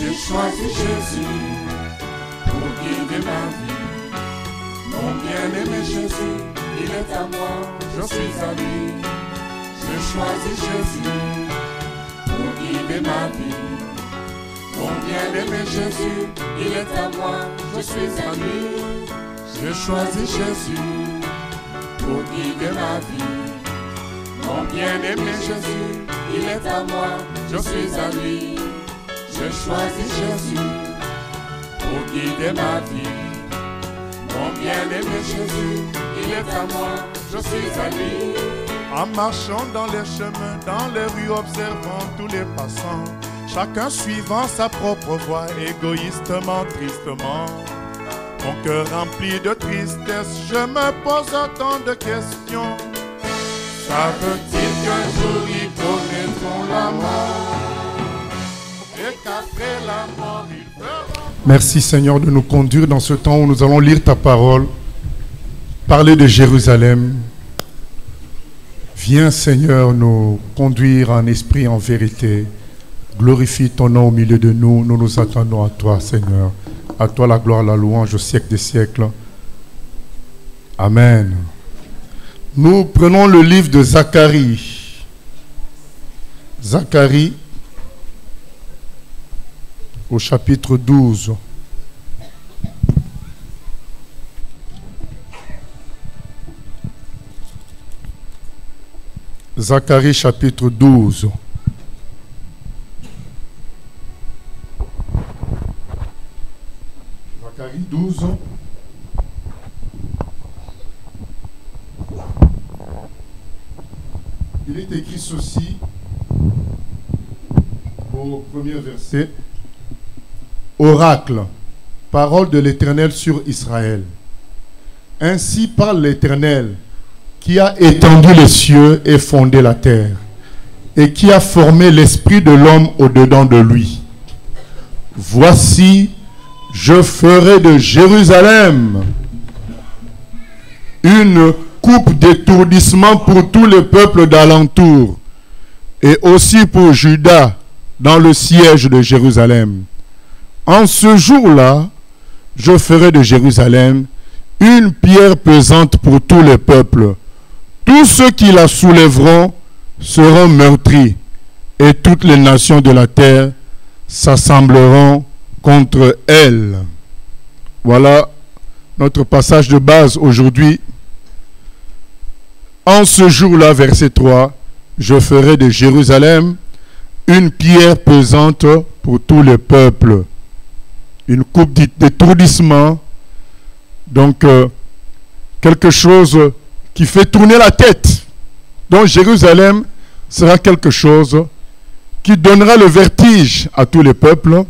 J'ai choisi Jésus pour guider ma vie. Mon bien-aimé Jésus, il est à moi, je suis à lui. J'ai choisi Jésus pour guider ma vie. Mon bien-aimé Jésus, il est à moi, je suis à lui. J'ai choisi Jésus pour guider ma vie. Mon bien-aimé Jésus, il est à moi, je suis à lui. J'ai choisi Jésus pour guider ma vie. Mon bien-aimé Jésus, il est à moi, je suis à lui. En marchant dans les chemins, dans les rues, observant tous les passants, chacun suivant sa propre voie, égoïstement, tristement. Mon cœur rempli de tristesse, je me pose tant de questions. Savent-ils qu'un jour ils connaîtront la mort et qu'après la mort ils feront... Merci Seigneur de nous conduire dans ce temps où nous allons lire ta parole, parler de Jérusalem. Viens Seigneur nous conduire en esprit, en vérité. Glorifie ton nom au milieu de nous. Nous nous attendons à toi Seigneur. À toi la gloire, la louange au siècle des siècles. Amen. Nous prenons le livre de Zacharie. Zacharie au chapitre 12. Zacharie chapitre 12. Zacharie 12. Il est écrit ceci au premier verset. Oracle, parole de l'Éternel sur Israël. Ainsi parle l'Éternel, qui a étendu les cieux et fondé la terre, et qui a formé l'esprit de l'homme au-dedans de lui. Voici, je ferai de Jérusalem une coupe d'étourdissement pour tous les peuples d'alentour, et aussi pour Juda dans le siège de Jérusalem. En ce jour-là, je ferai de Jérusalem une pierre pesante pour tous les peuples. Tous ceux qui la soulèveront seront meurtris, et toutes les nations de la terre s'assembleront contre elle. Voilà notre passage de base aujourd'hui. En ce jour-là, verset 3, je ferai de Jérusalem une pierre pesante pour tous les peuples. Une coupe d'étourdissement, donc quelque chose qui fait tourner la tête. Donc Jérusalem sera quelque chose qui donnera le vertige à tous les peuples.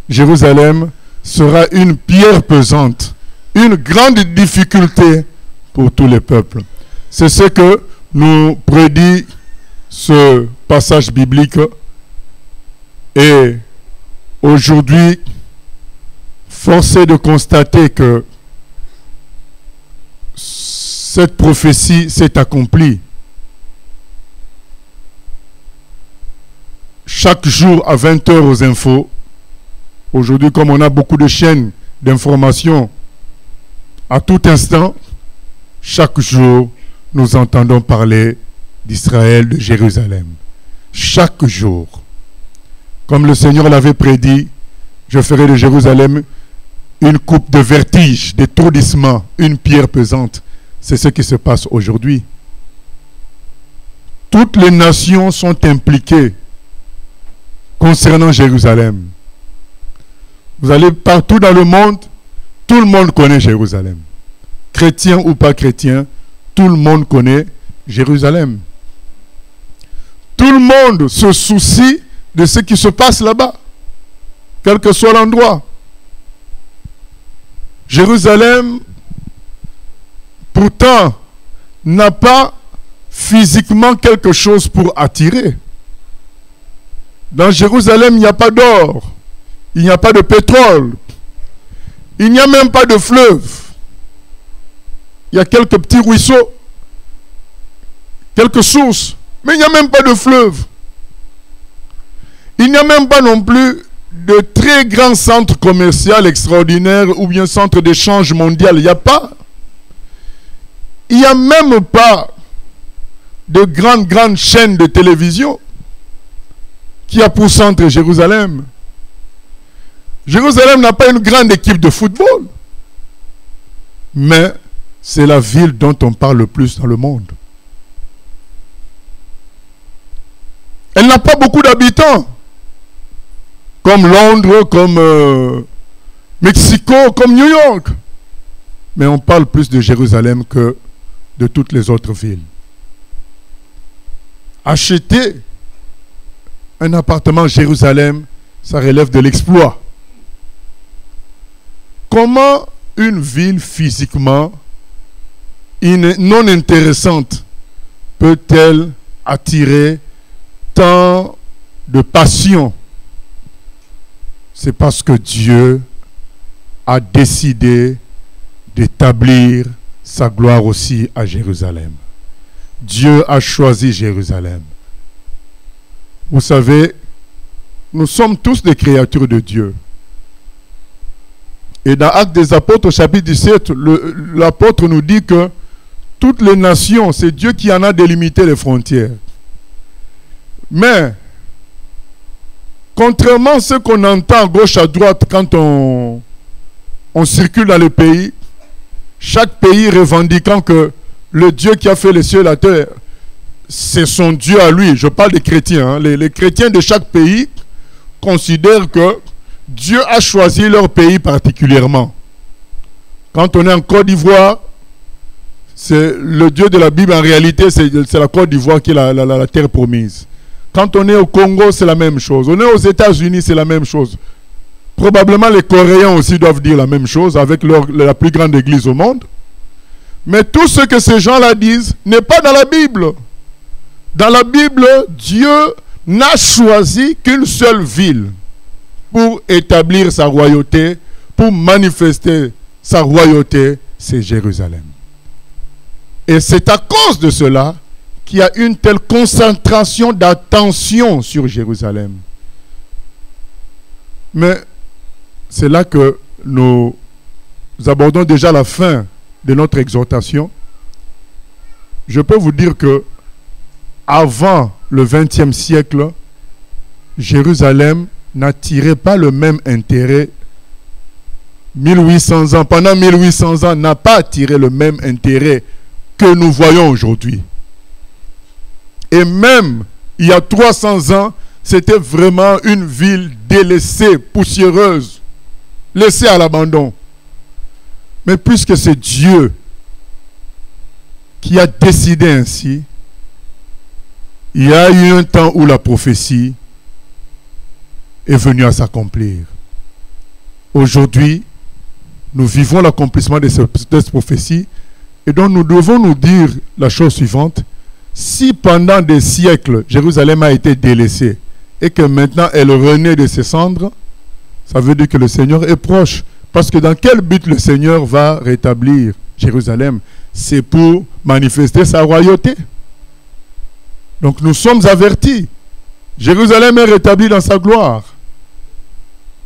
Jérusalem sera une pierre pesante, une grande difficulté pour tous les peuples. C'est ce que nous prédit ce passage biblique. Et aujourd'hui, force est de constater que cette prophétie s'est accomplie. Chaque jour à 20 h aux infos, aujourd'hui comme on a beaucoup de chaînes d'information, à tout instant, chaque jour, nous entendons parler d'Israël, de Jérusalem. Chaque jour. Comme le Seigneur l'avait prédit, je ferai de Jérusalem une coupe de vertige, d'étourdissement, une pierre pesante. C'est ce qui se passe aujourd'hui. Toutes les nations sont impliquées concernant Jérusalem. Vous allez partout dans le monde, tout le monde connaît Jérusalem. Chrétien ou pas chrétien, tout le monde connaît Jérusalem. Tout le monde se soucie de ce qui se passe là-bas, quel que soit l'endroit. Jérusalem, pourtant, n'a pas physiquement quelque chose pour attirer. Dans Jérusalem, il n'y a pas d'or, il n'y a pas de pétrole, il n'y a même pas de fleuve. Il y a quelques petits ruisseaux, quelques sources, mais il n'y a même pas de fleuve. Il n'y a même pas non plus de très grands centres commerciaux extraordinaires ou bien centres d'échange mondial. Il n'y a pas. Il n'y a même pas de grandes chaînes de télévision qui a pour centre Jérusalem. Jérusalem n'a pas une grande équipe de football. Mais c'est la ville dont on parle le plus dans le monde. Elle n'a pas beaucoup d'habitants. Comme Londres, comme Mexico, comme New York. Mais on parle plus de Jérusalem que de toutes les autres villes. Acheter un appartement à Jérusalem, ça relève de l'exploit. Comment une ville physiquement non intéressante peut-elle attirer tant de passion? C'est parce que Dieu a décidé d'établir sa gloire aussi à Jérusalem. Dieu a choisi Jérusalem. Vous savez, nous sommes tous des créatures de Dieu. Et dans Actes des Apôtres, chapitre 17, l'apôtre nous dit que toutes les nations, c'est Dieu qui en a délimité les frontières. Mais, contrairement à ce qu'on entend à gauche à droite quand on circule dans le pays, chaque pays revendiquant que le Dieu qui a fait les cieux et la terre, c'est son Dieu à lui. Je parle des chrétiens. Hein. Les chrétiens de chaque pays considèrent que Dieu a choisi leur pays particulièrement. Quand on est en Côte d'Ivoire, c'est le Dieu de la Bible, en réalité, c'est la Côte d'Ivoire qui est la terre promise. Quand on est au Congo, c'est la même chose. On est aux États-Unis, c'est la même chose. Probablement, les Coréens aussi doivent dire la même chose avec la plus grande église au monde. Mais tout ce que ces gens-là disent n'est pas dans la Bible. Dans la Bible, Dieu n'a choisi qu'une seule ville pour établir sa royauté, pour manifester sa royauté, c'est Jérusalem. Et c'est à cause de cela qu'il y a une telle concentration d'attention sur Jérusalem. Mais c'est là que nous abordons déjà la fin de notre exhortation. Je peux vous dire que avant le XXe siècle, Jérusalem n'attirait pas le même intérêt. 1800 ans, pendant 1800 ans, n'a pas attiré le même intérêt que nous voyons aujourd'hui. Et même il y a 300 ans, c'était vraiment une ville délaissée, poussiéreuse, laissée à l'abandon. Mais puisque c'est Dieu qui a décidé ainsi, il y a eu un temps où la prophétie est venue à s'accomplir. Aujourd'hui, nous vivons l'accomplissement de cette prophétie et donc nous devons nous dire la chose suivante. Si pendant des siècles, Jérusalem a été délaissée et que maintenant elle renaît de ses cendres, ça veut dire que le Seigneur est proche. Parce que dans quel but le Seigneur va rétablir Jérusalem? C'est pour manifester sa royauté. Donc nous sommes avertis. Jérusalem est rétablie dans sa gloire.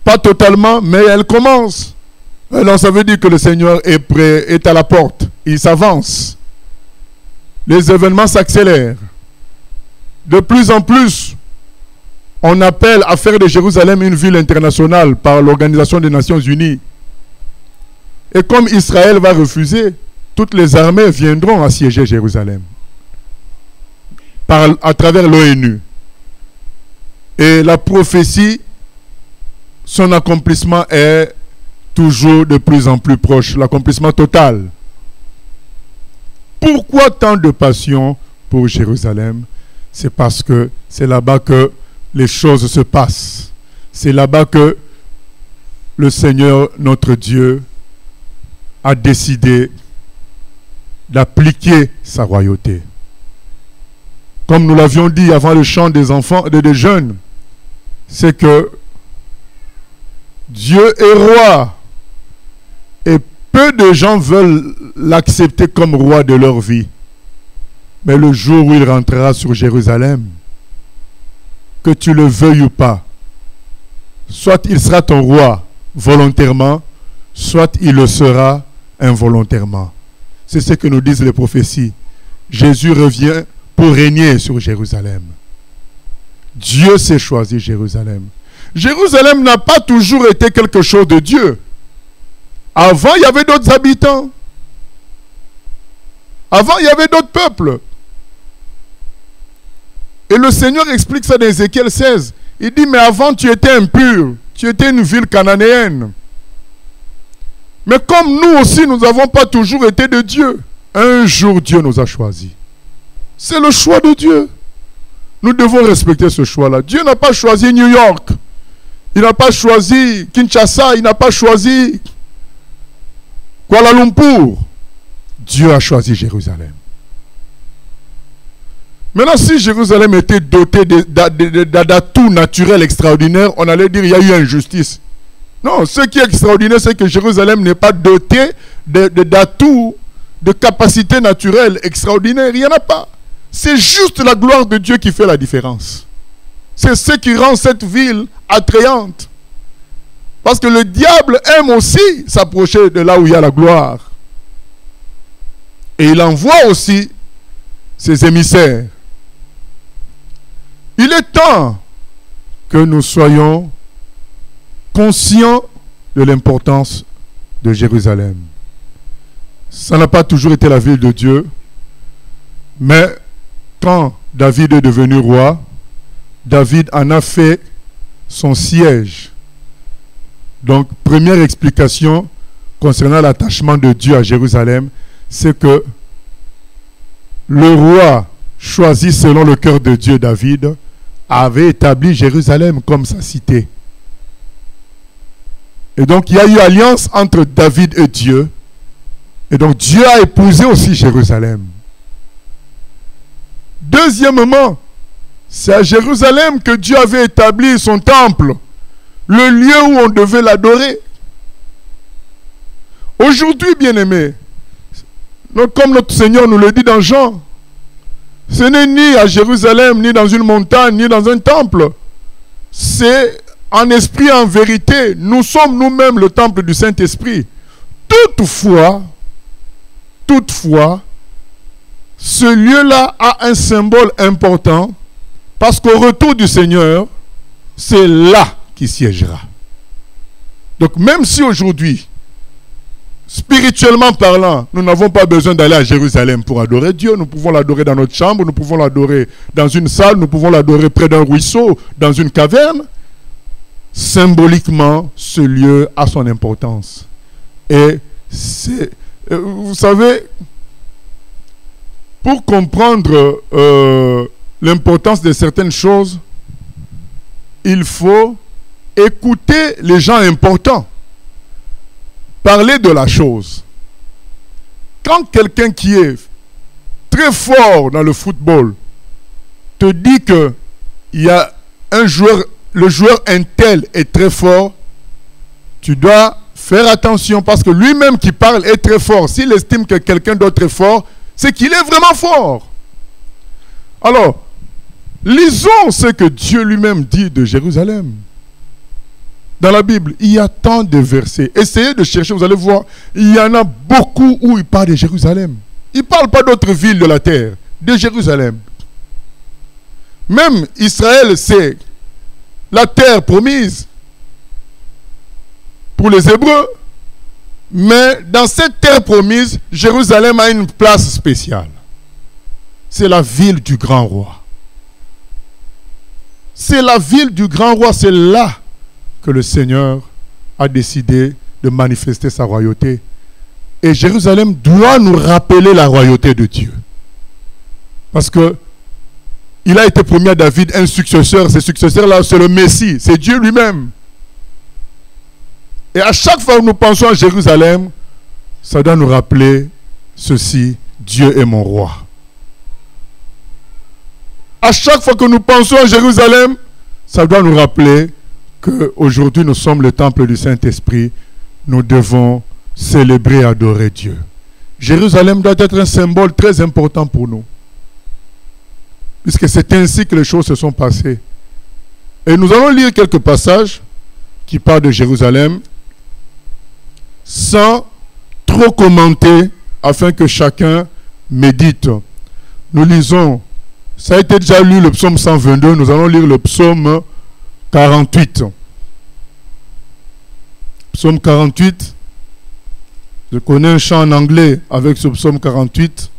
Pas totalement, mais elle commence. Alors ça veut dire que le Seigneur est prêt, est à la porte. Il s'avance. Les événements s'accélèrent. De plus en plus, on appelle à faire de Jérusalem une ville internationale par l'Organisation des Nations Unies. Et comme Israël va refuser, toutes les armées viendront assiéger Jérusalem à travers l'ONU. Et la prophétie, son accomplissement est toujours de plus en plus proche, l'accomplissement total. Pourquoi tant de passion pour Jérusalem? C'est parce que c'est là-bas que les choses se passent. C'est là-bas que le Seigneur, notre Dieu, a décidé d'appliquer sa royauté. Comme nous l'avions dit avant le chant des enfants et des jeunes, c'est que Dieu est roi et peu de gens veulent l'accepter comme roi de leur vie. Mais le jour où il rentrera sur Jérusalem, que tu le veuilles ou pas, soit il sera ton roi volontairement, soit il le sera involontairement. C'est ce que nous disent les prophéties. Jésus revient pour régner sur Jérusalem. Dieu s'est choisi Jérusalem. Jérusalem n'a pas toujours été quelque chose de Dieu. Avant, il y avait d'autres habitants. Avant, il y avait d'autres peuples. Et le Seigneur explique ça dans Ézéchiel 16. Il dit, mais avant, tu étais impur. Tu étais une ville cananéenne. Mais comme nous aussi, nous n'avons pas toujours été de Dieu. Un jour, Dieu nous a choisis. C'est le choix de Dieu. Nous devons respecter ce choix-là. Dieu n'a pas choisi New York. Il n'a pas choisi Kinshasa. Il n'a pas choisi Kuala Lumpur. Dieu a choisi Jérusalem. Maintenant, si Jérusalem était dotée d'atouts naturels extraordinaires, on allait dire qu'il y a eu injustice. Non, ce qui est extraordinaire, c'est que Jérusalem n'est pas dotée d'atouts, de capacités naturelles extraordinaires. Il n'y en a pas. C'est juste la gloire de Dieu qui fait la différence. C'est ce qui rend cette ville attrayante. Parce que le diable aime aussi s'approcher de là où il y a la gloire. Et il envoie aussi ses émissaires. Il est temps que nous soyons conscients de l'importance de Jérusalem. Ça n'a pas toujours été la ville de Dieu, mais quand David est devenu roi, David en a fait son siège. Donc, première explication concernant l'attachement de Dieu à Jérusalem, c'est que le roi choisi selon le cœur de Dieu, David, avait établi Jérusalem comme sa cité. Et donc, il y a eu alliance entre David et Dieu. Et donc, Dieu a épousé aussi Jérusalem. Deuxièmement, c'est à Jérusalem que Dieu avait établi son temple, le lieu où on devait l'adorer. Aujourd'hui, bien-aimés, comme notre Seigneur nous le dit dans Jean, ce n'est ni à Jérusalem, ni dans une montagne, ni dans un temple. C'est en esprit, en vérité. Nous sommes nous-mêmes le temple du Saint-Esprit. Toutefois, ce lieu-là a un symbole important parce qu'au retour du Seigneur, c'est là qu'il siégera. Donc même si aujourd'hui, spirituellement parlant, nous n'avons pas besoin d'aller à Jérusalem pour adorer Dieu. Nous pouvons l'adorer dans notre chambre, nous pouvons l'adorer dans une salle, nous pouvons l'adorer près d'un ruisseau, dans une caverne. Symboliquement, ce lieu a son importance. Et c'est, vous savez, pour comprendre l'importance de certaines choses, il faut écouter les gens importants. Parler de la chose. Quand quelqu'un qui est très fort dans le football te dit que il y a un joueur, le joueur un tel est très fort, tu dois faire attention parce que lui-même qui parle est très fort. S'il estime que quelqu'un d'autre est fort, c'est qu'il est vraiment fort. Alors, lisons ce que Dieu lui-même dit de Jérusalem. Dans la Bible, il y a tant de versets. Essayez de chercher, vous allez voir. Il y en a beaucoup où il parle de Jérusalem. Il ne parle pas d'autres villes de la terre, de Jérusalem. Même Israël, c'est la terre promise pour les Hébreux. Mais dans cette terre promise, Jérusalem a une place spéciale. C'est la ville du grand roi. C'est la ville du grand roi, c'est là que le Seigneur a décidé de manifester sa royauté. Et Jérusalem doit nous rappeler la royauté de Dieu. Parce que il a été promis à David un successeur. Ce successeur-là, c'est le Messie, c'est Dieu lui-même. Et à chaque fois que nous pensons à Jérusalem, ça doit nous rappeler ceci: Dieu est mon roi. À chaque fois que nous pensons à Jérusalem, ça doit nous rappeler qu'aujourd'hui nous sommes le temple du Saint-Esprit. Nous devons célébrer et adorer Dieu. Jérusalem doit être un symbole très important pour nous. Puisque c'est ainsi que les choses se sont passées. Et nous allons lire quelques passages qui parle de Jérusalem, sans trop commenter, afin que chacun médite. Nous lisons, ça a été déjà lu le psaume 122, nous allons lire le psaume 48. Psaume 48, je connais un chant en anglais avec ce psaume 48.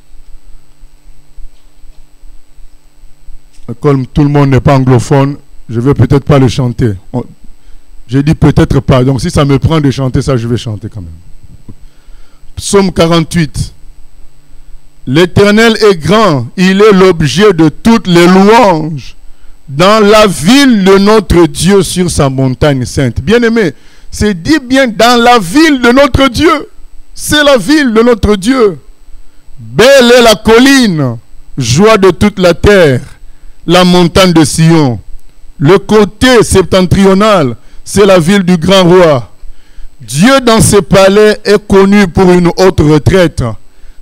Comme tout le monde n'est pas anglophone, je ne vais peut-être pas le chanter. J'ai dit peut-être pas, donc si ça me prend de chanter ça, je vais chanter quand même. Psaume 48. L'Éternel est grand, il est l'objet de toutes les louanges dans la ville de notre Dieu sur sa montagne sainte. Bien-aimé, c'est dit bien dans la ville de notre Dieu. C'est la ville de notre Dieu. Belle est la colline, joie de toute la terre, la montagne de Sion. Le côté septentrional, c'est la ville du grand roi. Dieu dans ses palais est connu pour une haute retraite.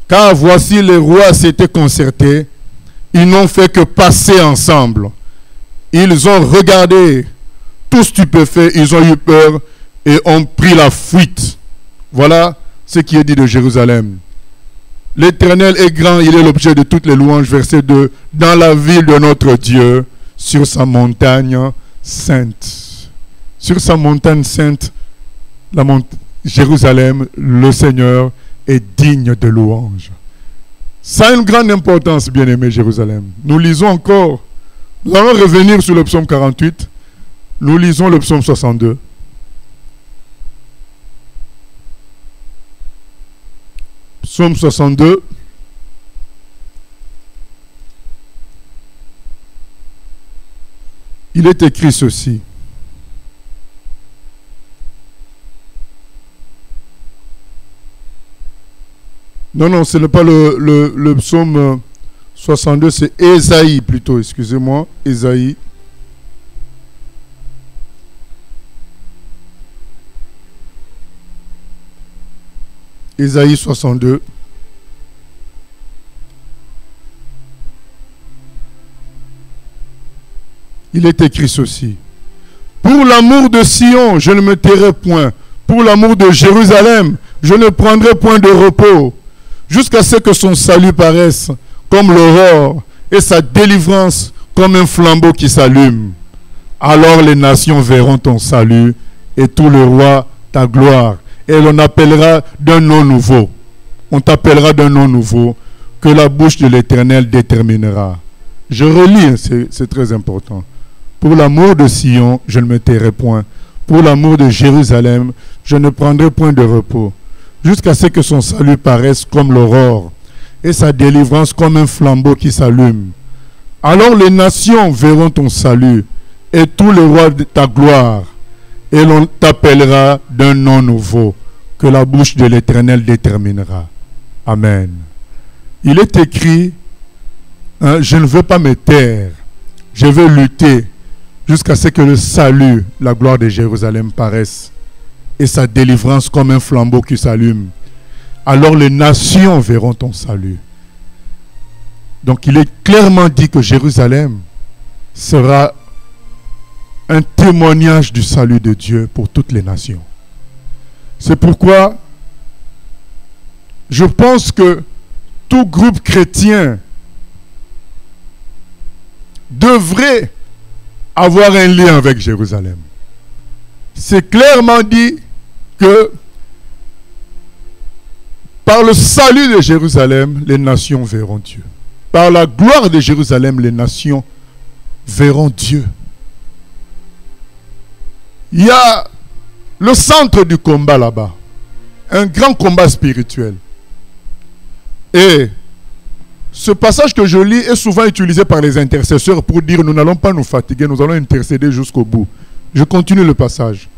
Car voici les rois s'étaient concertés. Ils n'ont fait que passer ensemble. Ils ont regardé, tout stupéfaits, ils ont eu peur et ont pris la fuite. Voilà ce qui est dit de Jérusalem. L'Éternel est grand, il est l'objet de toutes les louanges. Verset 2. Dans la ville de notre Dieu, sur sa montagne sainte. Sur sa montagne sainte, Jérusalem, le Seigneur est digne de louange. Ça a une grande importance, bien-aimé Jérusalem. Nous lisons encore. Nous allons revenir sur le psaume 48. Nous lisons le psaume 62. Psaume 62. Il est écrit ceci. Non, ce n'est pas le psaume 62, c'est Ésaïe plutôt, excusez-moi, Ésaïe. Ésaïe 62. Il est écrit ceci. Pour l'amour de Sion, je ne me tairai point. Pour l'amour de Jérusalem, je ne prendrai point de repos. Jusqu'à ce que son salut paraisse comme l'aurore et sa délivrance comme un flambeau qui s'allume. Alors les nations verront ton salut et tout le roi ta gloire. Et l'on appellera d'un nom nouveau. On t'appellera d'un nom nouveau que la bouche de l'Éternel déterminera. Je relis, c'est très important. Pour l'amour de Sion, je ne me tairai point. Pour l'amour de Jérusalem, je ne prendrai point de repos. Jusqu'à ce que son salut paraisse comme l'aurore et sa délivrance comme un flambeau qui s'allume. Alors les nations verront ton salut et tous les rois de ta gloire, et l'on t'appellera d'un nom nouveau que la bouche de l'Éternel déterminera. Amen. Il est écrit, je ne veux pas me taire, je veux lutter jusqu'à ce que le salut, la gloire de Jérusalem paraisse et sa délivrance comme un flambeau qui s'allume. Alors les nations verront ton salut. Donc il est clairement dit que Jérusalem sera un témoignage du salut de Dieu pour toutes les nations. C'est pourquoi je pense que tout groupe chrétien devrait avoir un lien avec Jérusalem. C'est clairement dit que par le salut de Jérusalem, les nations verront Dieu. Par la gloire de Jérusalem, les nations verront Dieu. Il y a le centre du combat là-bas. Un grand combat spirituel. Et ce passage que je lis est souvent utilisé par les intercesseurs pour dire nous n'allons pas nous fatiguer, nous allons intercéder jusqu'au bout. Je continue le passage.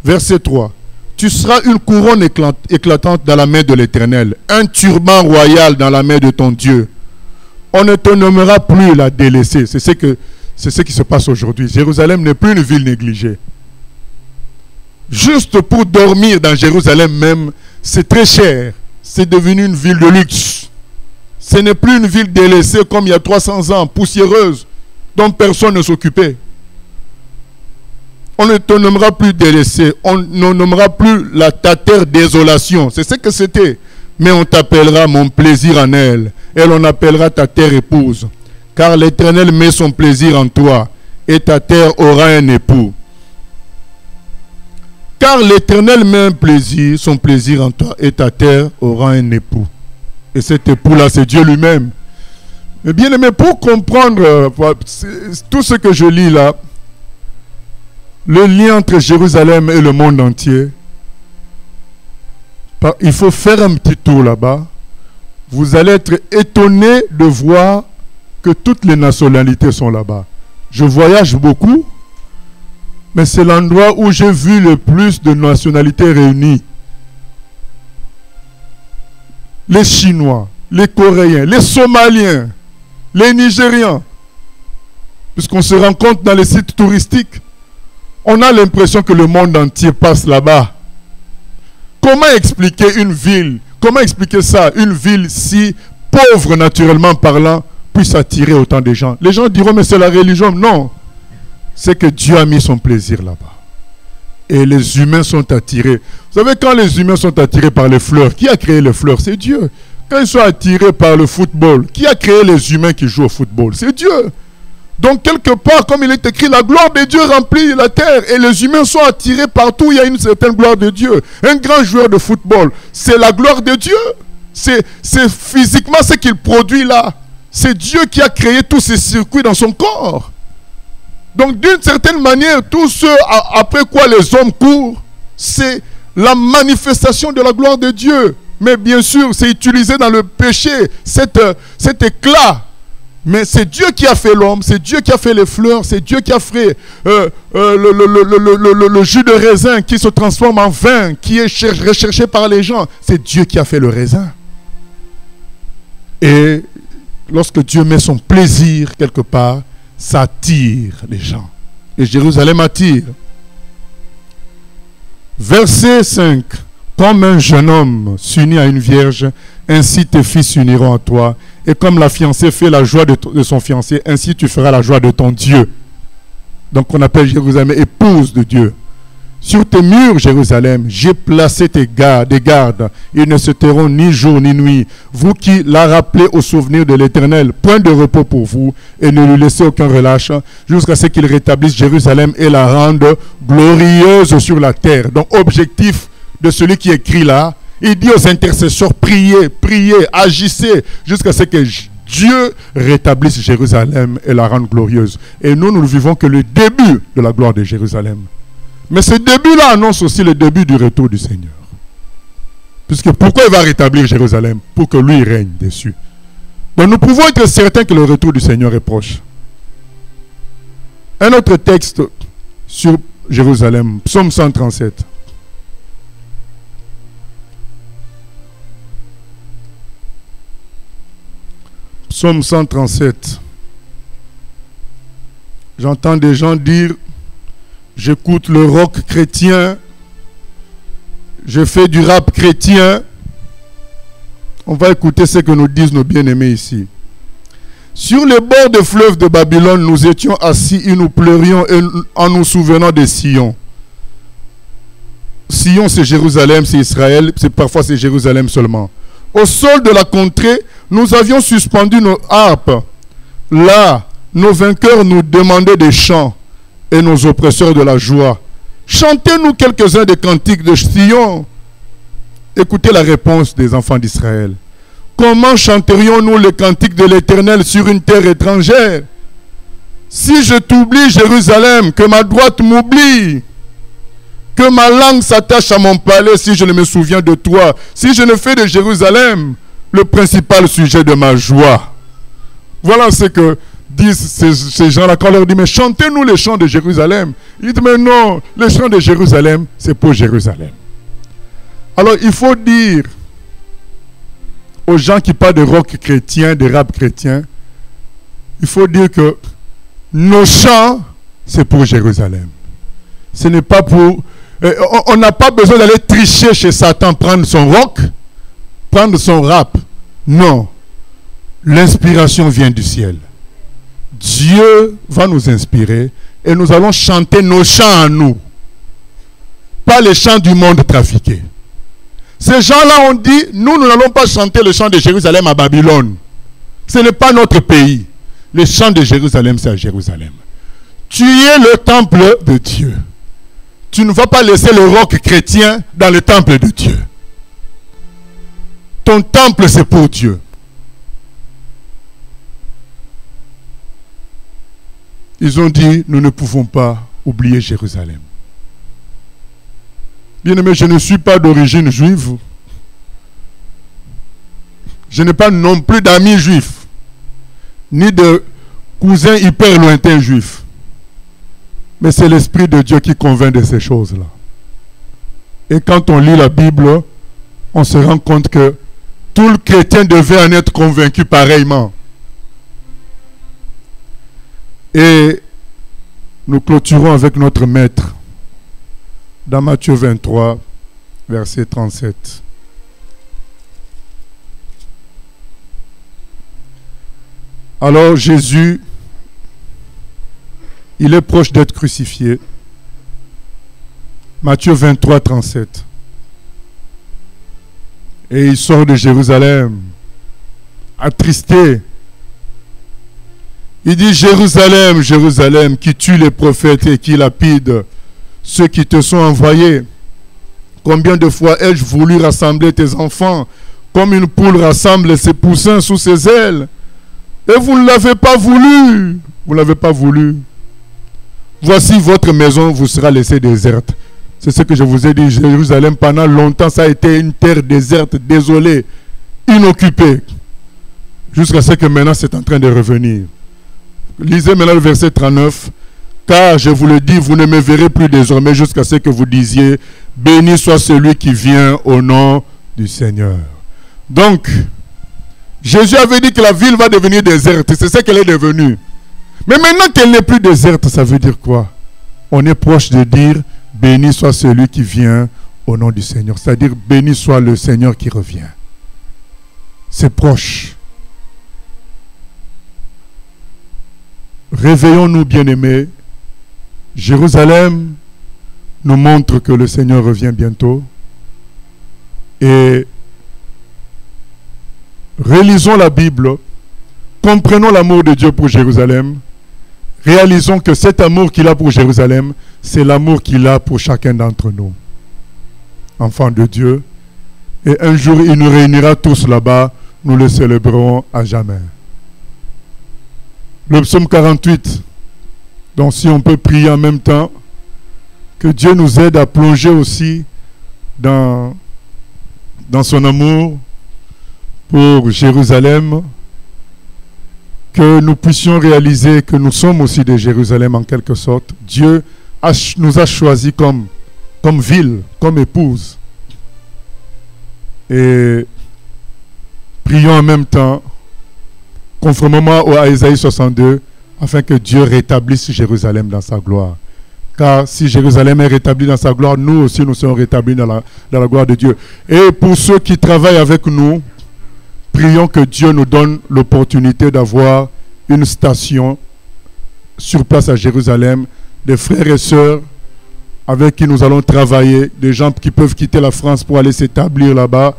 Verset 3. Tu seras une couronne éclatante dans la main de l'Éternel, un turban royal dans la main de ton Dieu. On ne te nommera plus la délaissée. C'est ce qui se passe aujourd'hui. Jérusalem n'est plus une ville négligée. Juste pour dormir dans Jérusalem même, c'est très cher. C'est devenu une ville de luxe. Ce n'est plus une ville délaissée comme il y a 300 ans, poussiéreuse, dont personne ne s'occupait. On ne te nommera plus délaissé. On ne nommera plus ta terre désolation. C'est ce que c'était. Mais on t'appellera mon plaisir en elle. Et on appellera ta terre épouse. Car l'Éternel met son plaisir en toi. Et ta terre aura un époux. Car l'Éternel met un plaisir, son plaisir en toi. Et ta terre aura un époux. Et cet époux-là, c'est Dieu lui-même. Mais bien aimé, pour comprendre tout ce que je lis là, le lien entre Jérusalem et le monde entier, il faut faire un petit tour là-bas. Vous allez être étonné de voir que toutes les nationalités sont là-bas. Je voyage beaucoup, mais c'est l'endroit où j'ai vu le plus de nationalités réunies. Les Chinois, les Coréens, les Somaliens, les Nigérians. Puisqu'on se rend compte dans les sites touristiques, on a l'impression que le monde entier passe là-bas. Comment expliquer une ville, comment expliquer ça, une ville si pauvre naturellement parlant, puisse attirer autant de gens? Les gens diront, mais c'est la religion. Non, c'est que Dieu a mis son plaisir là-bas. Et les humains sont attirés. Vous savez, quand les humains sont attirés par les fleurs, qui a créé les fleurs? C'est Dieu. Quand ils sont attirés par le football, qui a créé les humains qui jouent au football? C'est Dieu. Donc quelque part, comme il est écrit, la gloire de Dieu remplit la terre et les humains sont attirés partout. Il y a une certaine gloire de Dieu. Un grand joueur de football, c'est la gloire de Dieu. C'est physiquement ce qu'il produit là. C'est Dieu qui a créé tous ces circuits dans son corps. Donc d'une certaine manière, tout ce après quoi les hommes courent, c'est la manifestation de la gloire de Dieu. Mais bien sûr, c'est utilisé dans le péché, cet éclat. Mais c'est Dieu qui a fait l'homme, c'est Dieu qui a fait les fleurs, c'est Dieu qui a fait le jus de raisin qui se transforme en vin, qui est recherché par les gens. C'est Dieu qui a fait le raisin. Et lorsque Dieu met son plaisir quelque part, ça attire les gens. Et Jérusalem attire. Verset 5. Comme un jeune homme s'unit à une vierge, ainsi tes fils s'uniront à toi. Et comme la fiancée fait la joie de son fiancé, ainsi tu feras la joie de ton Dieu. Donc on appelle Jérusalem épouse de Dieu. Sur tes murs, Jérusalem, j'ai placé des gardes. Ils ne se tairont ni jour ni nuit. Vous qui la rappelez au souvenir de l'Éternel, point de repos pour vous, et ne lui laissez aucun relâche, jusqu'à ce qu'il rétablisse Jérusalem et la rende glorieuse sur la terre. Donc objectif de celui qui écrit là, il dit aux intercesseurs, priez, priez, agissez, jusqu'à ce que Dieu rétablisse Jérusalem et la rende glorieuse. Et nous ne vivons que le début de la gloire de Jérusalem. Mais ce début-là annonce aussi le début du retour du Seigneur. Puisque pourquoi il va rétablir Jérusalem? Pour que lui règne dessus. Donc nous pouvons être certains que le retour du Seigneur est proche. Un autre texte sur Jérusalem, Psaume 137. Psaume 137. J'entends des gens dire, j'écoute le rock chrétien, je fais du rap chrétien. On va écouter ce que nous disent nos bien-aimés ici. Sur les bords des fleuves de Babylone, nous étions assis et nous pleurions en nous souvenant de Sion. Sion, c'est Jérusalem, c'est Israël, parfois c'est Jérusalem seulement. Au sol de la contrée, nous avions suspendu nos harpes. Là, nos vainqueurs nous demandaient des chants et nos oppresseurs de la joie. Chantez-nous quelques-uns des cantiques de Sion. Écoutez la réponse des enfants d'Israël. Comment chanterions-nous les cantiques de l'Éternel sur une terre étrangère? Si je t'oublie, Jérusalem, que ma droite m'oublie, que ma langue s'attache à mon palais si je ne me souviens de toi, si je ne fais de Jérusalem le principal sujet de ma joie. Voilà ce que disent ces gens-là quand on leur dit, mais chantez-nous les chants de Jérusalem. Ils disent, mais non, les chants de Jérusalem, c'est pour Jérusalem. Alors il faut dire aux gens qui parlent de rock chrétien, de rap chrétien, il faut dire que nos chants, c'est pour Jérusalem. Ce n'est pas pour... on n'a pas besoin d'aller tricher chez Satan, prendre son rock, prendre son rap. Non. L'inspiration vient du ciel. Dieu va nous inspirer et nous allons chanter nos chants à nous. Pas les chants du monde trafiqué. Ces gens-là ont dit, nous n'allons pas chanter le chant de Jérusalem à Babylone. Ce n'est pas notre pays. Le chant de Jérusalem, c'est à Jérusalem. Tu es le temple de Dieu. Tu ne vas pas laisser le roc chrétien dans le temple de Dieu. Ton temple, c'est pour Dieu. Ils ont dit, nous ne pouvons pas oublier Jérusalem. Bien-aimé, je ne suis pas d'origine juive. Je n'ai pas non plus d'amis juifs, ni de cousins hyper lointains juifs. Mais c'est l'Esprit de Dieu qui convainc de ces choses-là. Et quand on lit la Bible, on se rend compte que tout le chrétien devait en être convaincu pareillement. Et nous clôturons avec notre maître dans Matthieu 23, verset 37. Alors Jésus, il est proche d'être crucifié. Matthieu 23, 37. Et il sort de Jérusalem, attristé. Il dit, Jérusalem, Jérusalem, qui tue les prophètes et qui lapide ceux qui te sont envoyés. Combien de fois ai-je voulu rassembler tes enfants comme une poule rassemble ses poussins sous ses ailes? Et vous ne l'avez pas voulu. Vous ne l'avez pas voulu. Voici votre maison vous sera laissée déserte. C'est ce que je vous ai dit. Jérusalem, pendant longtemps, ça a été une terre déserte, désolée, inoccupée. Jusqu'à ce que maintenant, c'est en train de revenir. Lisez maintenant le verset 39. Car je vous le dis, vous ne me verrez plus désormais jusqu'à ce que vous disiez, béni soit celui qui vient au nom du Seigneur. Donc, Jésus avait dit que la ville va devenir déserte. C'est ce qu'elle est devenue. Mais maintenant qu'elle n'est plus déserte, ça veut dire quoi? On est proche de dire, béni soit celui qui vient au nom du Seigneur. C'est-à-dire, béni soit le Seigneur qui revient. C'est proche. Réveillons-nous, bien-aimés. Jérusalem nous montre que le Seigneur revient bientôt. Et relisons la Bible, comprenons l'amour de Dieu pour Jérusalem, réalisons que cet amour qu'il a pour Jérusalem, c'est l'amour qu'il a pour chacun d'entre nous, enfants de Dieu. Et un jour, il nous réunira tous là-bas, nous le célébrerons à jamais. Le psaume 48. Donc si on peut prier en même temps, que Dieu nous aide à plonger aussi dans son amour pour Jérusalem, que nous puissions réaliser que nous sommes aussi de Jérusalem en quelque sorte. Dieu nous a choisis comme ville, comme épouse. Et prions en même temps, conformément à Ésaïe 62, afin que Dieu rétablisse Jérusalem dans sa gloire. Car si Jérusalem est rétablie dans sa gloire, nous aussi nous serons rétablis dans la gloire de Dieu. Et pour ceux qui travaillent avec nous, prions que Dieu nous donne l'opportunité d'avoir une station sur place à Jérusalem, des frères et sœurs avec qui nous allons travailler, des gens qui peuvent quitter la France pour aller s'établir là-bas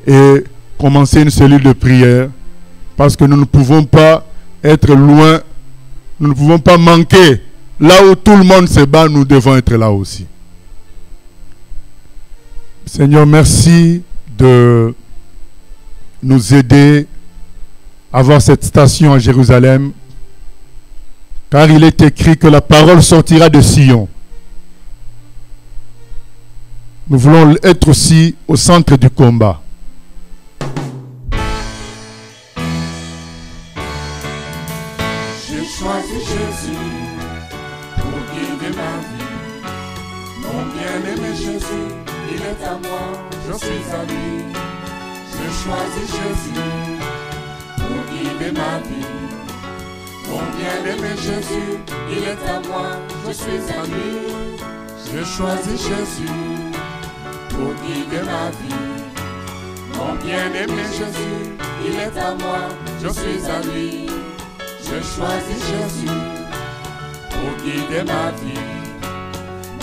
et commencer une cellule de prière, parce que nous ne pouvons pas être loin, nous ne pouvons pas manquer. Là où tout le monde se bat, nous devons être là aussi. Seigneur, merci de nous aider à avoir cette station à Jérusalem, car il est écrit que la parole sortira de Sion. Nous voulons être aussi au centre du combat. J'ai choisi Jésus pour guider ma vie. Mon bien-aimé Jésus, il est à moi, je suis à lui. J'ai choisi Jésus pour guider ma vie. Mon bien-aimé Jésus, il est à moi, je suis à lui. J'ai choisi Jésus pour guider ma vie. Mon bien-aimé Jésus, il est à moi, je suis à lui. J'ai choisi Jésus pour guider guider ma vie.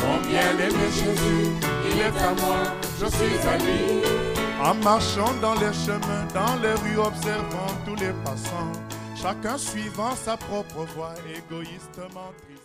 Mon bien-aimé Jésus, il est à moi, je suis à lui. En marchant dans les chemins, dans les rues, observant tous les passants, chacun suivant sa propre voie, égoïstement triste.